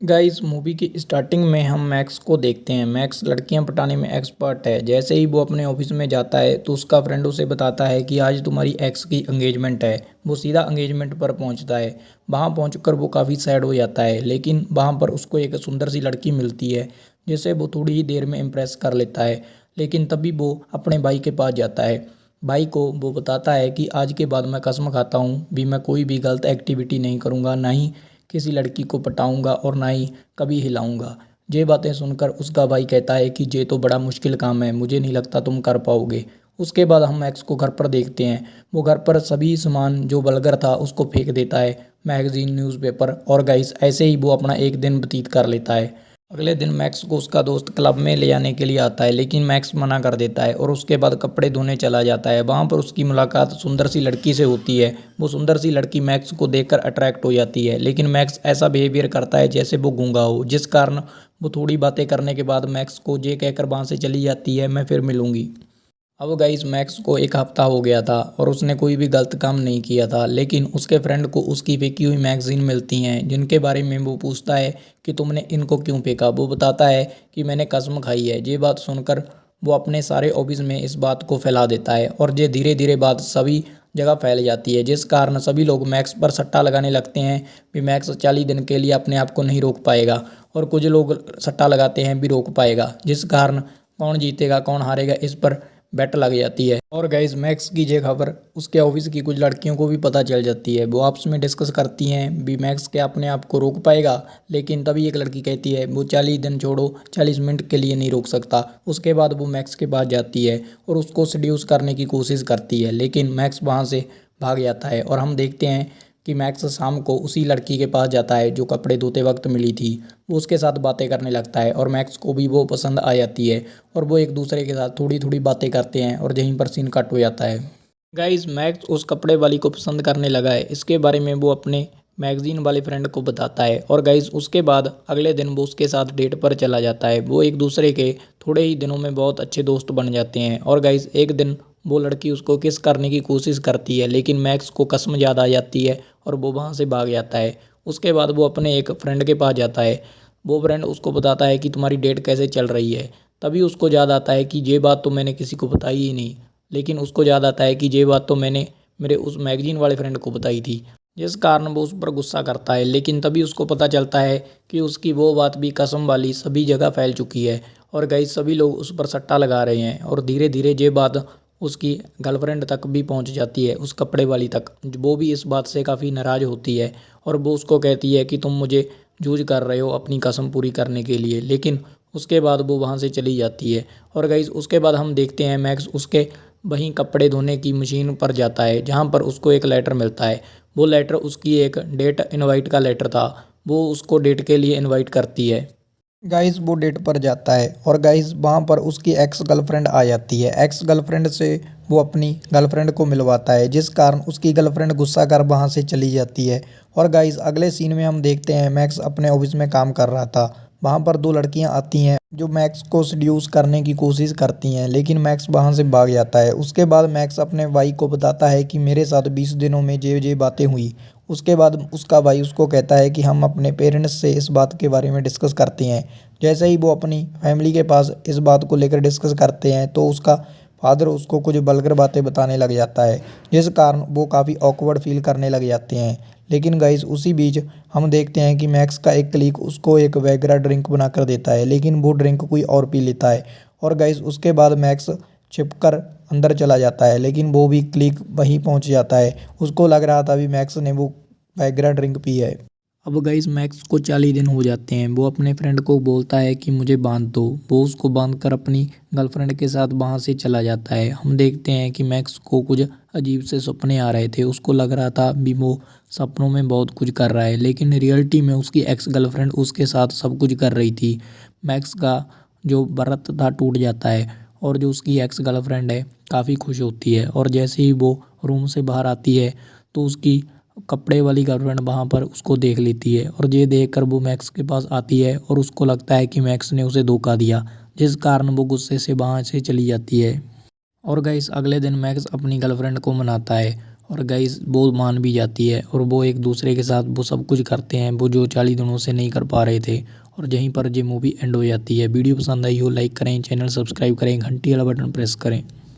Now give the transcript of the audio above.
Guys movie की starting में हम मैक्स को देखते हैं। मैक्स लड़कियां पटाने में एक्सपर्ट है। जैसे ही वो अपने ऑफिस में जाता है तो उसका फ्रेंड उसे बताता है कि आज तुम्हारी एक्स की एंगेजमेंट है। वो सीधा एंगेजमेंट पर पहुंचता है। वहां पहुंचकर वो काफ़ी सैड हो जाता है, लेकिन वहां पर उसको एक सुंदर सी लड़की मिलती है जिसे वो थोड़ी ही देर में इम्प्रेस कर लेता है। लेकिन तभी वो अपने भाई के पास जाता है। भाई को वो बताता है कि आज के बाद मैं कसम खाता हूँ भी मैं कोई भी गलत एक्टिविटी नहीं करूँगा, ना ही किसी लड़की को पटाऊंगा और ना ही कभी हिलाऊंगा। ये बातें सुनकर उसका भाई कहता है कि ये तो बड़ा मुश्किल काम है, मुझे नहीं लगता तुम कर पाओगे। उसके बाद हम मैक्स को घर पर देखते हैं। वो घर पर सभी सामान जो बलगर था उसको फेंक देता है, मैगजीन, न्यूज़पेपर, और गाइस ऐसे ही वो अपना एक दिन व्यतीत कर लेता है। अगले दिन मैक्स को उसका दोस्त क्लब में ले जाने के लिए आता है, लेकिन मैक्स मना कर देता है और उसके बाद कपड़े धोने चला जाता है। वहाँ पर उसकी मुलाकात सुंदर सी लड़की से होती है। वो सुंदर सी लड़की मैक्स को देखकर अट्रैक्ट हो जाती है, लेकिन मैक्स ऐसा बिहेवियर करता है जैसे वो गूंगा हो, जिस कारण वो थोड़ी बातें करने के बाद मैक्स को ये कहकर वहाँ से चली जाती है, मैं फिर मिलूंगी। अब गाइस मैक्स को एक हफ्ता हो गया था और उसने कोई भी गलत काम नहीं किया था, लेकिन उसके फ्रेंड को उसकी फेंकी हुई मैगजीन मिलती हैं जिनके बारे में वो पूछता है कि तुमने इनको क्यों फेंका। वो बताता है कि मैंने कसम खाई है। ये बात सुनकर वो अपने सारे ऑफिस में इस बात को फैला देता है और ये धीरे धीरे बात सभी जगह फैल जाती है, जिस कारण सभी लोग मैक्स पर सट्टा लगाने लगते हैं कि मैक्स 40 दिन के लिए अपने आप को नहीं रोक पाएगा, और कुछ लोग सट्टा लगाते हैं भी रोक पाएगा, जिस कारण कौन जीतेगा कौन हारेगा इस पर बेट लग जाती है। और गाइस मैक्स की ये खबर उसके ऑफिस की कुछ लड़कियों को भी पता चल जाती है। वो आपस में डिस्कस करती हैं भी मैक्स क्या अपने आप को रोक पाएगा, लेकिन तभी एक लड़की कहती है वो 40 दिन छोड़ो 40 मिनट के लिए नहीं रोक सकता। उसके बाद वो मैक्स के पास जाती है और उसको सेड्यूस करने की कोशिश करती है, लेकिन मैक्स वहाँ से भाग जाता है और हम देखते हैं कि मैक्स शाम को उसी लड़की के पास जाता है जो कपड़े धोते वक्त मिली थी। वो उसके साथ बातें करने लगता है और मैक्स को भी वो पसंद आ जाती है और वो एक दूसरे के साथ थोड़ी थोड़ी बातें करते हैं और यहीं पर सीन कट हो जाता है। गाइस मैक्स उस कपड़े वाली को पसंद करने लगा है, इसके बारे में वो अपने मैगजीन वाले फ्रेंड को बताता है। और गाइस उसके बाद अगले दिन वो उसके साथ डेट पर चला जाता है। वो एक दूसरे के थोड़े ही दिनों में बहुत अच्छे दोस्त बन जाते हैं। और गाइस एक दिन वो लड़की उसको किस करने की कोशिश करती है, लेकिन मैक्स को कसम याद आ जाती है और वो वहाँ से भाग जाता है। उसके बाद वो अपने एक फ्रेंड के पास जाता है। वो फ्रेंड उसको बताता है कि तुम्हारी डेट कैसे चल रही है। तभी उसको याद आता है कि ये बात तो मैंने किसी को बताई ही नहीं, लेकिन उसको याद आता है कि ये बात तो मैंने मेरे उस मैगजीन वाले फ्रेंड को बताई थी, जिस कारण वो उस पर गुस्सा करता है। लेकिन तभी उसको पता चलता है कि उसकी वो बात भी कसम वाली सभी जगह फैल चुकी है और गई सभी लोग उस पर सट्टा लगा रहे हैं। और धीरे धीरे ये बात उसकी गर्लफ्रेंड तक भी पहुंच जाती है, उस कपड़े वाली तक। वो भी इस बात से काफ़ी नाराज़ होती है और वो उसको कहती है कि तुम मुझे जूझ कर रहे हो अपनी कसम पूरी करने के लिए, लेकिन उसके बाद वो वहाँ से चली जाती है। और गाइस उसके बाद हम देखते हैं मैक्स उसके वहीं कपड़े धोने की मशीन पर जाता है जहाँ पर उसको एक लेटर मिलता है। वो लेटर उसकी एक डेट इनवाइट का लेटर था। वो उसको डेट के लिए इनवाइट करती है। गाइस वो डेट पर जाता है और गाइस वहाँ पर उसकी एक्स गर्लफ्रेंड आ जाती है। एक्स गर्लफ्रेंड से वो अपनी गर्लफ्रेंड को मिलवाता है, जिस कारण उसकी गर्लफ्रेंड गुस्सा कर वहाँ से चली जाती है। और गाइस अगले सीन में हम देखते हैं मैक्स अपने ऑफिस में काम कर रहा था। वहाँ पर दो लड़कियाँ आती हैं जो मैक्स को सेड्यूस करने की कोशिश करती हैं, लेकिन मैक्स वहाँ से भाग जाता है। उसके बाद मैक्स अपने भाई को बताता है कि मेरे साथ 20 दिनों में ये बातें हुई। उसके बाद उसका भाई उसको कहता है कि हम अपने पेरेंट्स से इस बात के बारे में डिस्कस करते हैं। जैसे ही वो अपनी फैमिली के पास इस बात को लेकर डिस्कस करते हैं तो उसका फादर उसको कुछ वल्गर बातें बताने लग जाता है, जिस कारण वो काफ़ी ऑकवर्ड फील करने लग जाते हैं। लेकिन गाइस उसी बीच हम देखते हैं कि मैक्स का एक क्लीक उसको एक वैगरा ड्रिंक बना कर देता है, लेकिन वो ड्रिंक कोई और पी लेता है। और गाइस उसके बाद मैक्स छिपकर अंदर चला जाता है, लेकिन वो भी क्लीक वहीं पहुंच जाता है। उसको लग रहा था भी मैक्स ने वो वैगरा ड्रिंक पी है। अब गाइस मैक्स को 40 दिन हो जाते हैं। वो अपने फ्रेंड को बोलता है कि मुझे बांध दो। वो उसको बांध कर अपनी गर्लफ्रेंड के साथ वहाँ से चला जाता है। हम देखते हैं कि मैक्स को कुछ अजीब से सपने आ रहे थे। उसको लग रहा था भी वो सपनों में बहुत कुछ कर रहा है, लेकिन रियलिटी में उसकी एक्स गर्लफ्रेंड उसके साथ सब कुछ कर रही थी। मैक्स का जो व्रत था टूट जाता है और जो उसकी एक्स गर्लफ्रेंड है काफ़ी खुश होती है। और जैसे ही वो रूम से बाहर आती है तो उसकी कपड़े वाली गर्लफ्रेंड वहाँ पर उसको देख लेती है और ये देखकर वो मैक्स के पास आती है और उसको लगता है कि मैक्स ने उसे धोखा दिया, जिस कारण वो गुस्से से वहाँ से चली जाती है। और गाइस अगले दिन मैक्स अपनी गर्लफ्रेंड को मनाता है और गाइस वो मान भी जाती है और वो एक दूसरे के साथ वो सब कुछ करते हैं वो जो 40 दिनों से नहीं कर पा रहे थे। और यहीं पर ये मूवी एंड हो जाती है। वीडियो पसंद आई हो लाइक करें, चैनल सब्सक्राइब करें, घंटी वाला बटन प्रेस करें।